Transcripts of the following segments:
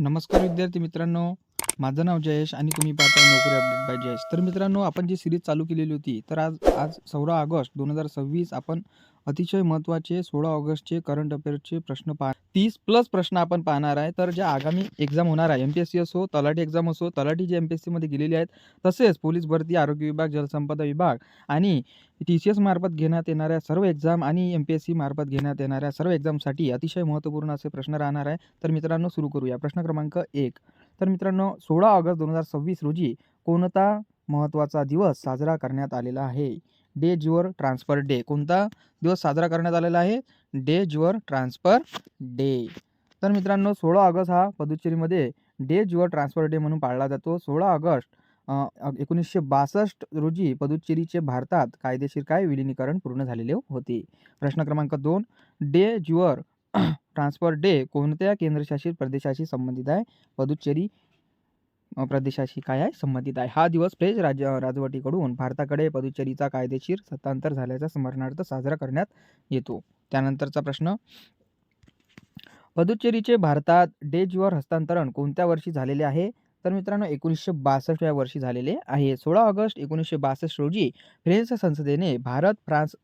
नमस्कार विद्यार्थी मित्रांनो, माझं नाव जयेश आणि तुम्ही पाहताय नोकरी अपडेट बाय जयेश. तर मित्रांनो, आपण जी सीरीज चालू केलेली होती, तर आज आज 16 ऑगस्ट 2026 आपण अतिशय महत्त्वाचे 16 ऑगस्टचे करंट अफेअर्सचे प्रश्न 30 प्लस प्रश्न आपण पाहणार आहे. तर ज्या आगामी एक्झाम होणार आहे, एम-पी-एस-सी असो, तलाठी एक्झाम असो, तलाठी जे एम-पी-एस-सीमध्ये गेलेली आहेत, तसेच पोलीस भरती, आरोग्य विभाग, जलसंपदा विभाग आणि टी-सी-एस मार्फत घेण्यात येणाऱ्या सर्व एक्झाम आणि एम-पी-एस-सी मार्फत घेण्यात येणाऱ्या सर्व एक्झामसाठी अतिशय महत्त्वपूर्ण असे प्रश्न राहणार आहे. तर मित्रांनो, सुरू करूया. प्रश्न क्रमांक 1. तर मित्रांनो, 16 ऑगस्ट 2026 रोजी कोणता महत्त्वाचा दिवस साजरा करण्यात आलेला आहे? De jure transfer day. कोणता दिवस साजरा करण्यात आलेला आहे? De jure transfer day. तर मित्रांनो, 16 ऑगस्ट हा पुदुच्चेरीमध्ये डे ज्युअर ट्रान्सफर डे म्हणून पाळला जातो. 16 ऑगस्ट 1962 रोजी पुदुच्चेरीचे भारतात कायदेशीर विलिनीकरण पूर्ण झालेले होते. प्रश्न क्रमांक 2. डे ज्युअर ट्रान्सफर डे कोणत्या केंद्रशासित प्रदेशाशी संबंधित आहे? पुदुच्चेरी प्रदेशाशी संबंधित आहे. हा दिवस फ्रेंच राजवटीकडून भारताकडे पुदुच्चेरीचा कायदेशीर हस्तांतर झाल्याच्या स्मरणार्थ साजरा करण्यात येतो. त्यानंतरचा प्रश्न. पुदुच्चेरीचे भारतात डे ज्युअर हस्तांतरण कोणत्या वर्षी झालेले आहे? तर मित्रांनो, 1962 या वर्षी झालेले आहे. 16 ऑगस्ट 1962 रोजी फ्रेंच संसदेने भारत-फ्रान्स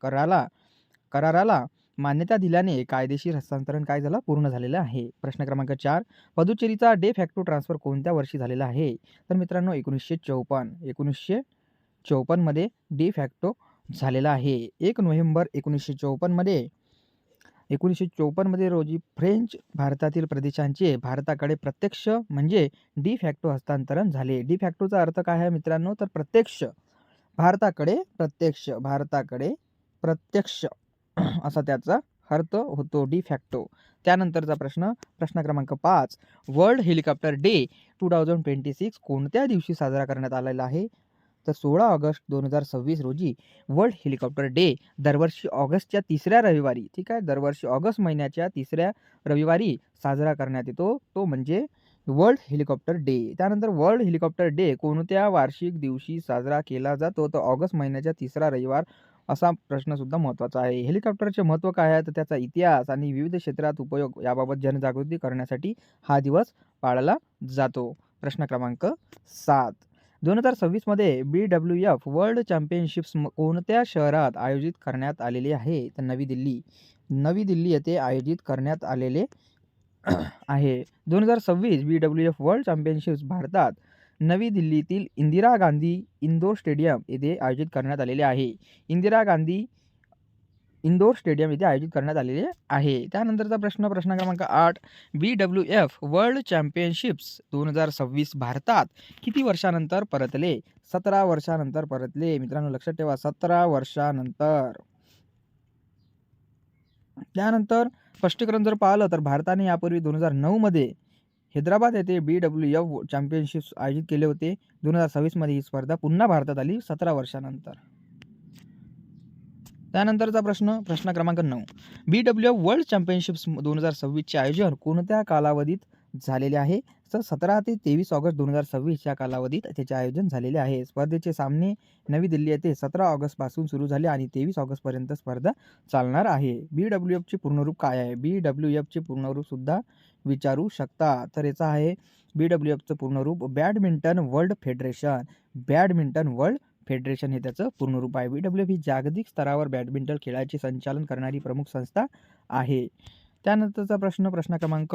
कराराला मान्यता दिल्याने कायदेशीर हस्तांतरण झालं? पूर्ण झालेलं आहे. प्रश्न क्रमांक 4. पुदुच्चेरीचा डे फॅक्टो ट्रान्सफर कोणत्या वर्षी झालेला आहे? तर मित्रांनो, 1954 मध्ये डे फॅक्टो झालेला आहे. 1 नोव्हेंबर 1954 मध्ये रोजी फ्रेंच भारतातील प्रदेशांचे भारताकडे प्रत्यक्ष म्हणजे डी फॅक्टो हस्तांतरण झाले. डी फॅक्टोचा अर्थ काय आहे मित्रांनो? तर प्रत्यक्ष. भारताकडे प्रत्यक्ष असा त्याचा अर्थ होतो, डी फॅक्टो. त्यानंतरचा प्रश्न क्रमांक 5. वर्ल्ड हेलिकॉप्टर डे 2026 कोणत्या दिवशी साजरा करण्यात आलेला आहे? तर 16 ऑगस्ट 2026 रोजी वर्ल्ड हेलिकॉप्टर डे दरवर्षी ऑगस्टच्या 3ऱ्या रविवारी, ठीक आहे, दरवर्षी ऑगस्ट महिन्याच्या 3ऱ्या रविवारी साजरा करण्यात येतो. तो म्हणजे वर्ल्ड हेलिकॉप्टर डे. त्यानंतर वर्ल्ड हेलिकॉप्टर डे कोणत्या वार्षिक दिवशी साजरा केला जातो? तर ऑगस्ट महिन्याच्या 3रा रविवार. असा प्रश्न सुद्धा महत्त्वाचा आहे. हेलिकॉप्टरचे महत्त्व काय आहे? तर त्याचा इतिहास आणि विविध क्षेत्रात उपयोग याबाबत जनजागृती करण्यासाठी हा दिवस पाळला जातो. प्रश्न क्रमांक 7. 2026 मध्ये BWF वर्ल्ड चॅम्पियनशिप्स कोणत्या शहरात आयोजित करण्यात आलेले आहे? तर नवी दिल्ली येथे आयोजित करण्यात आलेले आहे. 2026 BWF वर्ल्ड चॅम्पियनशिप्स भारतात नवी दिल्लीतील इंदिरा गांधी इंडोर स्टेडियम येथे आयोजित करण्यात आलेले आहे. इंदिरा गांधी इंडोर स्टेडियम येथे आयोजित करण्यात आलेले आहे. त्यानंतरचा प्रश्न क्रमांक 8. BWF वर्ल्ड चॅम्पियनशिप्स 2026 भारतात किती वर्षानंतर परतले? 17 वर्षानंतर परतले. मित्रांनो, लक्षात ठेवा, 17 वर्षानंतर. त्यानंतर स्पष्टीकरण जर पाहिलं तर भारताने यापूर्वी 2009 मध्ये हैदराबाद येथे BWF चॅम्पियनशिप्स आयोजित केले होते. 2026 मध्ये ही स्पर्धा पुन्हा भारतात आली 17 वर्षानंतर. त्यानंतरचा प्रश्न क्रमांक 9. BWF वर्ल्ड चॅम्पियनशिप्स 2026 चे आयोजन कोणत्या कालावधीत झालेले आहे? तर 17 ते 23 ऑगस्ट 2026 या कालावधीत त्याचे आयोजन झालेले आहे. स्पर्धेचे सामने नवी दिल्ली येथे 17 ऑगस्ट पासून सुरू झाले आणि 23 ऑगस्ट पर्यंत स्पर्धा चालणार आहे. BWF चे पूर्णरूप काय आहे? BWF चे पूर्णरूप सुद्धा विचारू शकता. तर याचा आहे BWF चं पूर्णरूप badminton world federation. Badminton world federation हे त्याचं पूर्णरूप आहे. BWF ही जागतिक स्तरावर बॅडमिंटन खेळाचे संचालन करणारी प्रमुख संस्था आहे. त्यानंतरचा प्रश्न क्रमांक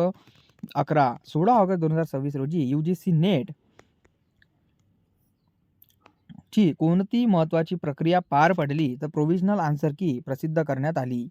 11. 16 ऑगस्ट 2026 रोजी UGC नेट ची कोणती महत्त्वाची प्रक्रिया पार पडली? तर प्रोव्हिजनल आन्सर की प्रसिद्ध करण्यात आली.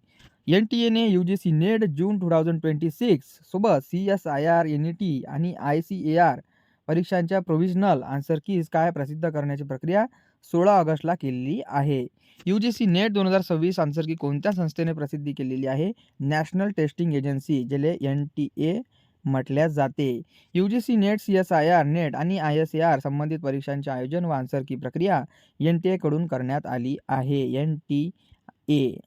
NTA ने UGC नेट जून 2026 सोबत CSIR, NET आणि ICAR परीक्षांच्या प्रोव्हिजनल आन्सर कीज प्रसिद्ध करण्याची प्रक्रिया 16 ऑगस्टला केलेली आहे. UGC नेट 2026 आन्सर की कोणत्या संस्थेने प्रसिद्धी केलेली आहे? नॅशनल टेस्टिंग एजन्सी, ज्याला NTA म्हटल्या जाते. UGC नेट, CSIR नेट आणि ICAR संबंधित परीक्षांचे आयोजन व आन्सर की प्रक्रिया NTA कडून करण्यात आली आहे. NTA.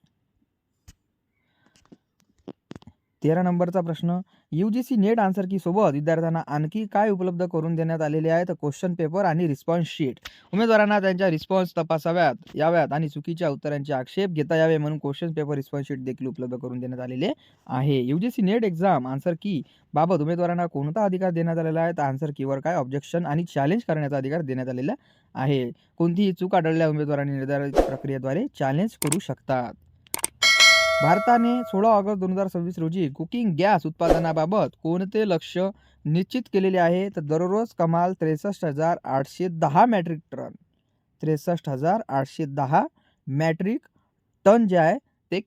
13 नंबरचा प्रश्न. UGC नेट आन्सर की सोबत विद्यार्थ्यांना आणखी काय उपलब्ध करून देण्यात आलेले आहे? तर क्वेश्चन पेपर आणि रिस्पॉन्स शीट. उमेदवारांना त्यांच्या रिस्पॉन्स तपासाव्यात याव्यात आणि चुकीच्या उत्तरांचे आक्षेप घेता यावे म्हणून क्वेश्चन पेपर रिस्पॉन्स शीट देखील उपलब्ध करून देण्यात आलेले आहे. UGC नेट एक्झाम आन्सर की बाबत उमेदवारांना कोणता अधिकार देण्यात आलेला आहे? तर आन्सर कीवर काय ऑब्जेक्शन आणि चॅलेंज करण्याचा अधिकार देण्यात आलेला आहे. कोणतीही चूक आढळल्यास उमेदवारांनी निर्धारित प्रक्रियेद्वारे चॅलेंज करू शकतात. भारताने 16 ऑगस्ट 2026 रोजी कुकिंग गॅस उत्पादनाबाबत कोणते लक्ष्य निश्चित केलेले आहे? तर दररोज कमाल 63,810 मेट्रिक टन 63,810 मेट्रिक टन जे आहे ते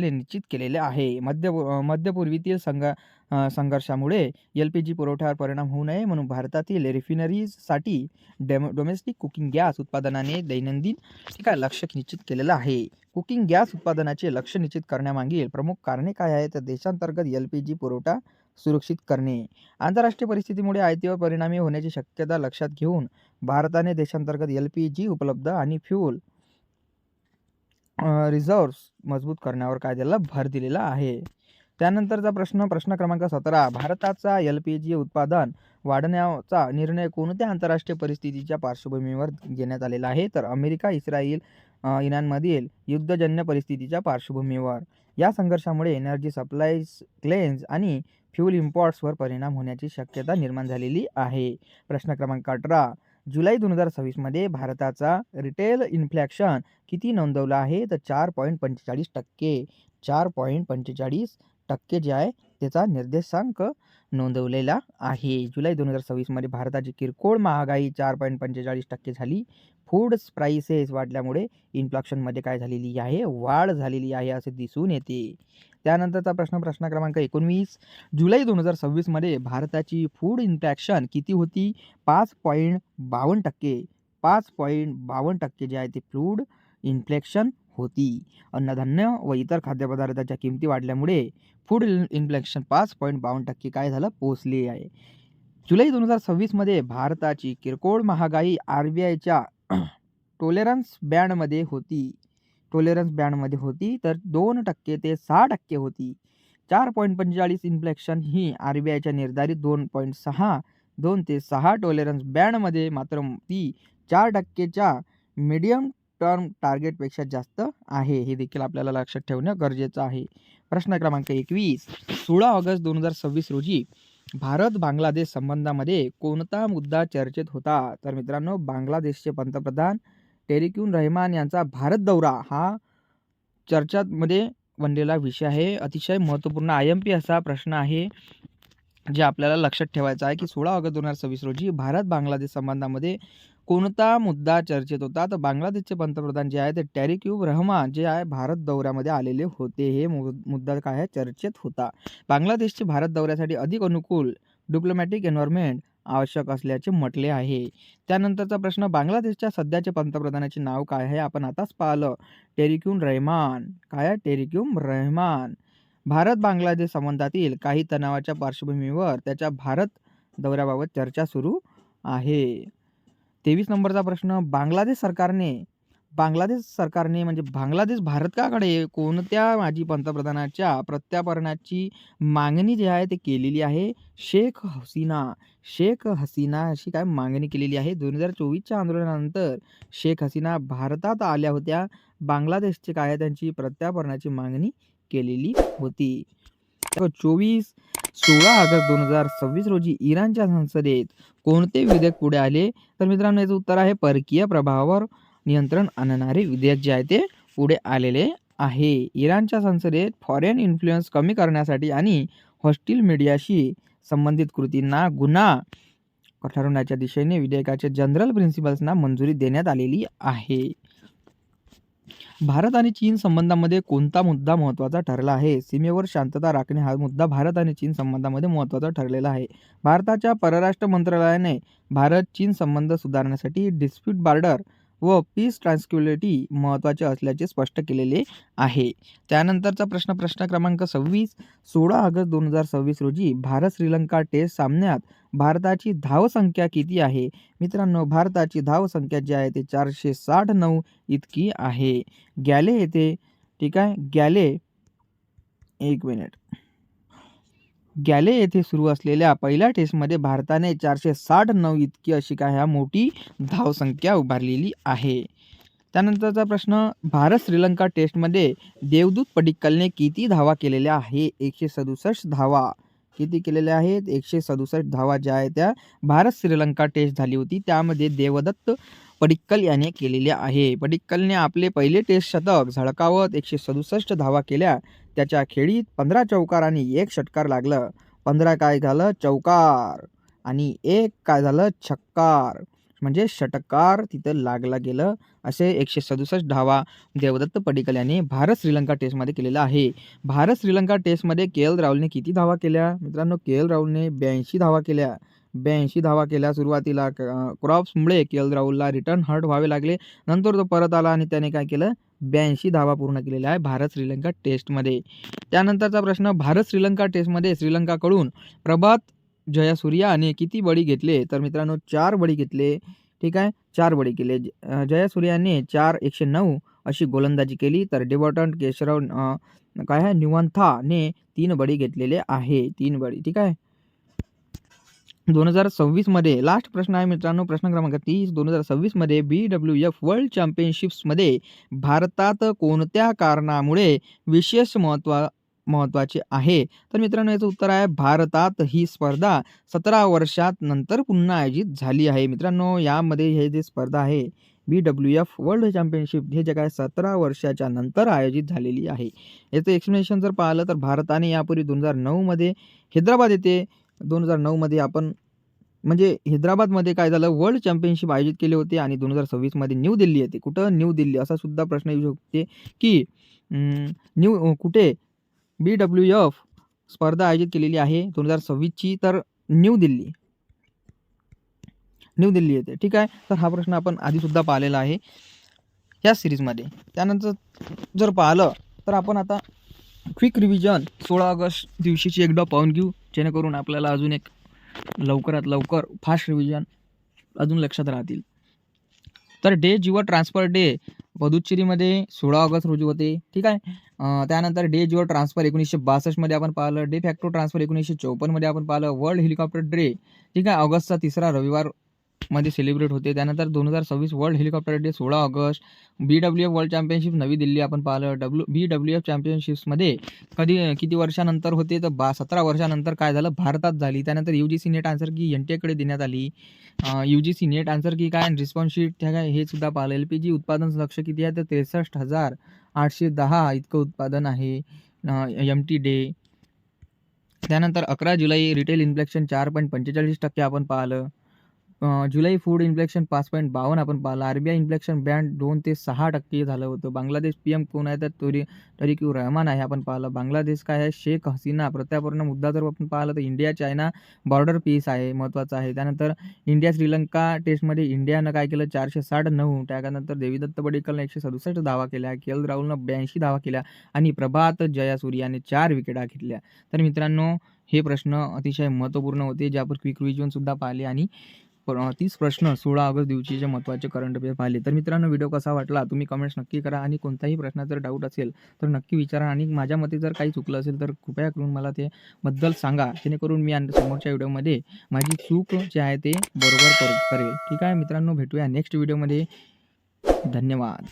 निश्चित केलेले आहे. मध्यपूर्वीतील संघर्षामुळे LPG पुरवठ्यावर परिणाम होऊ नये म्हणून भारतातील रिफायनरीजसाठी डोमेस्टिक कुकिंग गॅस उत्पादनाने दैनंदिन लक्ष्य निश्चित केलेलं आहे. कुकिंग गॅस उत्पादनाचे लक्ष्य निश्चित करण्यामागील प्रमुख कारणे काय आहे? तर देशांतर्गत LPG पुरवठा सुरक्षित करणे. आंतरराष्ट्रीय परिस्थितीमुळे आयातीवर परिणामी होण्याची शक्यता लक्षात घेऊन भारताने देशांतर्गत LPG उपलब्ध आणि फ्यूल रिझर्व्हज मजबूत करण्यावर काय दिला भर दिलेला आहे. त्यानंतरचा प्रश्न क्रमांक 17. भारताचा LPG उत्पादन वाढवण्याचा निर्णय कोणत्या आंतरराष्ट्रीय परिस्थितीच्या पार्श्वभूमीवर घेण्यात आलेला आहे? तर अमेरिका, इस्रायल, इराणमधील युद्धजन्य परिस्थितीच्या पार्श्वभूमीवर. या संघर्षामुळे एनर्जी सप्लाय क्लेन्स आणि फ्यूल इम्पॉर्ट्सवर परिणाम होण्याची शक्यता निर्माण झालेली आहे. प्रश्न क्रमांक 18. जुलै 2026 मध्ये भारताचा रिटेल इन्फ्लेशन किती नोंदवला आहे? तर 4.45%. 4.45% जे आहे त्याचा निर्देशांक नोंदवलेला आहे. जुलै 2026 मध्ये भारताची किरकोळ महागाई 4.45% झाली. फूड प्राइसेस वाढल्यामुळे इन्फ्लेशनमध्ये काय झालेली आहे? वाढ झालेली आहे असे दिसून येते. त्यानंतरचा प्रश्न क्रमांक 19. जुलै 2026 मध्ये भारताची फूड इन्फ्लेशन किती होती? 5.52%. 5.52% जे आहे ते फूड इन्फ्लेशन होती. अन्नधान्य व इतर खाद्यपदार्थाच्या किमती वाढल्यामुळे फूड इन्फ्लेशन 5.52% काय झालं? पोहोचले आहे. जुलै 2026 मध्ये भारताची किरकोळ महागाई RBIच्या टॉलरन्स बँडमध्ये होती. तर 2% ते 6% होती. 4.45 इन्फ्लेशन ही RBIच्या निर्धारित 2 ते 6 टॉलरन्स बँडमध्ये मात्र ती 4%च्या मीडियम टर्म टार्गेटपेक्षा जास्त आहे. हे देखील आपल्याला लक्षात ठेवणं गरजेचं आहे. प्रश्न क्रमांक 21. 16 ऑगस्ट 2026 रोजी भारत बांगलादेश संबंधामध्ये कोणता मुद्दा चर्चेत होता? तर मित्रांनो, बांगलादेशचे पंतप्रधान टेरिक्यून रहमान यांचा भारत दौरा हा चर्चामध्ये बनलेला विषय आहे. अतिशय महत्त्वपूर्ण IMP असा प्रश्न आहे जे आपल्याला लक्षात ठेवायचा आहे की 16 ऑगस्ट 2026 रोजी भारत बांगलादेश संबंधामध्ये कोणता मुद्दा चर्चेत होता? तर बांगलादेशचे पंतप्रधान जे आहे ते टेरिक्यून रहमान जे आहे भारत दौऱ्यामध्ये आलेले होते. हे मुद्दा काय आहे? चर्चेत होता. बांगलादेशचे भारत दौऱ्यासाठी अधिक अनुकूल डिप्लोमॅटिक एन्व्हायर्नमेंट आवश्यक असल्याचे म्हटले आहे. त्यानंतरचा प्रश्न, बांगलादेशच्या सध्याचे पंतप्रधानाचे नाव काय आहे? आपण आताच पाहिलं, टेरिक्यून रहमान. काय आहे? टेरिक्यून रहमान. भारत बांगलादेश संबंधातील काही तणावाच्या पार्श्वभूमीवर त्याच्या भारत दौऱ्याबाबत चर्चा सुरू आहे. 23 नंबरचा प्रश्न, बांगलादेश सरकारने म्हणजे बांगलादेश भारताकडे कोणत्या माजी पंतप्रधानाच्या प्रत्यार्पणाची मागणी जी आहे ते केलेली आहे? शेख हसीना अशी काय मागणी केलेली आहे? 2024च्या आंदोलनानंतर शेख हसीना भारतात आल्या होत्या. बांगलादेशचे काय त्यांची प्रत्यार्पणाची मागणी केलेली होती. 16 ऑगस्ट 2026 रोजी इराणच्या संसदेत कोणते विधेयक पुढे आले? तर मित्रांनो, याचं उत्तर आहे परकीय प्रभावावर नियंत्रण आणणारे विधेयक जे आहे ते पुढे आलेले आहे. इराणच्या संसदेत फॉरेन इन्फ्लुएन्स कमी करण्यासाठी आणि हॉस्टिल मीडियाशी संबंधित कृतींना गुन्हा ठरवण्याच्या दिशेने विधेयकाच्या जनरल प्रिन्सिपल्सना मंजुरी देण्यात आलेली आहे. भारत आणि चीन संबंधामध्ये कोणता मुद्दा महत्त्वाचा ठरला आहे? सीमेवर शांतता राखणे हा मुद्दा भारत आणि चीन संबंधामध्ये महत्त्वाचा ठरलेला आहे. भारताच्या परराष्ट्र मंत्रालयाने भारत-चीन संबंध सुधारण्यासाठी डिस्प्यूट बॉर्डर व पीस ट्रान्सक्युलिटी महत्त्वाचे असल्याचे स्पष्ट केलेले आहे. त्यानंतरचा प्रश्न क्रमांक 26. 16 ऑगस्ट 2026 रोजी भारत-श्रीलंका टेस्ट सामन्यात भारताची धावसंख्या किती आहे? मित्रांनो, भारताची धावसंख्या जी आहे ते 469 इतकी आहे. गॅले, एक मिनिट. गॅले येथे सुरू असलेल्या पहिल्या टेस्टमध्ये भारताने 469 इतकी अशी काय ह्या मोठी धावसंख्या उभारलेली आहे. त्यानंतरचा प्रश्न, भारत श्रीलंका टेस्टमध्ये देवदूत पडिक्कलने किती धावा केलेल्या आहे? 167 धावा. किती केलेल्या आहेत? 167 धावा ज्या आहेत त्या भारत श्रीलंका टेस्ट झाली होती त्यामध्ये देवदत्त पडिक्कल याने केलेल्या आहे. पडिक्कलने आपले पहिले टेस्ट शतक झळकावत 167 धावा केल्या. त्याच्या खेळीत 15 चौकार आणि 1 षटकार लागलं. 15 काय झालं? चौकार आणि 1 काय झालं? छक्कार, म्हणजे षटकार तिथं लागला गेलं. असे 167 धावा देवदत्त पडिक्कल याने भारत श्रीलंका टेस्टमध्ये केलेला आहे. भारत श्रीलंका टेस्टमध्ये के.एल. राहुलने किती धावा केल्या? मित्रांनो, के.एल. राहुलने 82 धावा केल्या. 82 धावा केल्या. सुरुवातीला क्रॉप्समुळे के.एल. राहुलला रिटर्न हर्ट व्हावे लागले. नंतर तो परत आला आणि त्याने काय केलं? 82 धावा पूर्ण केलेल्या आहे भारत श्रीलंका टेस्टमध्ये. त्यानंतरचा प्रश्न, भारत श्रीलंका टेस्टमध्ये श्रीलंकाकडून प्रभात जयसूर्या याने किती बळी घेतले? तर मित्रांनो 4 बळी घेतले. ठीक आहे, 4 बळी केले. जयसूर्याने 109 अशी गोलंदाजी केली. तर डेबॉटन केशव काय आहे न्यूवंथाने 3 बळी घेतलेले आहे. 3 बळी. ठीक आहे. 2026 मध्ये लास्ट प्रश्न आहे मित्रांनो, प्रश्न क्रमांक 30. 2026 मध्ये BWF वर्ल्ड चॅम्पियनशिप्समध्ये भारतात कोणत्या कारणामुळे विशेष महत्त्वाचे आहे? तर मित्रांनो याचं उत्तर आहे भारतात ही स्पर्धा 17 वर्षात नंतर पुन्हा आयोजित झाली आहे. मित्रांनो यामध्ये हे जे स्पर्धा आहे BWF वर्ल्ड चॅम्पियनशिप हे जे काय 17 वर्षाच्या नंतर आयोजित झालेली आहे. याचं एक्सप्लेनेशन जर पाहिलं तर भारताने यापूर्वी 2009 मध्ये हैदराबाद येथे 2009 मध्ये आपण म्हणजे हैदराबादमध्ये काय झालं वर्ल्ड चॅम्पियनशिप आयोजित केले होते आणि 2026 मध्ये न्यू दिल्ली येते. कुठं? न्यू दिल्ली. असा सुद्धा प्रश्न येऊ शकते की कुठे BWF स्पर्धा आयोजित केलेली आहे 2026ची? तर न्यू दिल्ली येते. ठीक आहे. तर हा प्रश्न आपण आधीसुद्धा पाहिलेला आहे या सिरीजमध्ये. त्यानंतर जर पाहिलं तर आपण आता क्विक रिव्हिजन 16 ऑगस्ट दिवशीची एकदा पाहून घेऊ, जेणेकरून आपल्याला अजून एक लवकरात लवकर फास्ट रिव्हिजन अजून लक्षात राहतील. तर डे जिओ ट्रान्सफर डे पुदुच्चेरीमध्ये 16 ऑगस्ट रोजी होते. ठीक आहे. त्यानंतर डे जिओ ट्रान्सफर 1962 मध्ये आपण पाहिलं. डे फॅक्टो ट्रान्सफर 1954 मध्ये आपण पाहिलं. वर्ल्ड हेलिकॉप्टर डे ठीक आहे ऑगस्टचा 3रा रविवार मध्ये सेलिब्रेट होते. त्यानंतर 2026 world helicopter day 16 August. BWF world championship नवी दिल्ली आपण पाहिलं. BWF चॅम्पियनशिप्समध्ये किती वर्षानंतर होते? तर 17 वर्षानंतर काय झालं? भारतात झाली. त्यानंतर UGC नेट आन्सर की NTA देण्यात आली. UGC नेट आन्सर की काय रिस्पॉन्स शीट काय हे सुद्धा पाहिलं. LPG उत्पादन लक्ष किती आहे? तर 63,810 इतकं उत्पादन आहे. MT day. त्यानंतर 11 जुलै रिटेल इन्फ्लेक्शन 4.45% आपण पाहिलं. जुलै फूड इन्फ्लेक्शन 5.52 आपण पाहिलं. RBI इन्फ्लेक्शन बँड 2 ते 6% झालं होतं. बांगलादेश PM कोण आहे? तर तरीकूर रहमान आहे आपण पाहिलं. बांगलादेश काय आहे? शेख हसीना. प्रत्यापर्णय मुद्दा जर आपण पाहिलं तर इंडिया चायना बॉर्डर पीस आहे, महत्त्वाचं आहे. त्यानंतर इंडिया श्रीलंका टेस्टमध्ये इंडियानं काय केलं? 469. त्यानंतर देवीदत्त पडिक्कलनं 167 धावा केल्या. के.एल. राहुलनं 82 धावा केल्या आणि प्रभात जयसूर्याने 4 विकेटा घेतल्या. तर मित्रांनो हे प्रश्न अतिशय महत्त्वपूर्ण होते, जे आपण क्विक रिव्हिजन सुद्धा पाहिले आणि 30 प्रश्न 16 ऑगस्ट दिवशीचे महत्त्वाचे करंट अफेअर पाहिले. तर मित्रांनो व्हिडिओ कसा वाटला तुम्ही कमेंट्स नक्की करा आणि कोणताही प्रश्न जर डाऊट असेल तर नक्की विचारा आणि माझ्या मते जर काही चुकलं असेल तर कृपया करून मला ते बद्दल सांगा, जेणेकरून मी समोरच्या व्हिडिओमध्ये माझी चूक जे आहे ते बरोबर करेल. ठीक आहे मित्रांनो, भेटूया नेक्स्ट व्हिडिओमध्ये. धन्यवाद.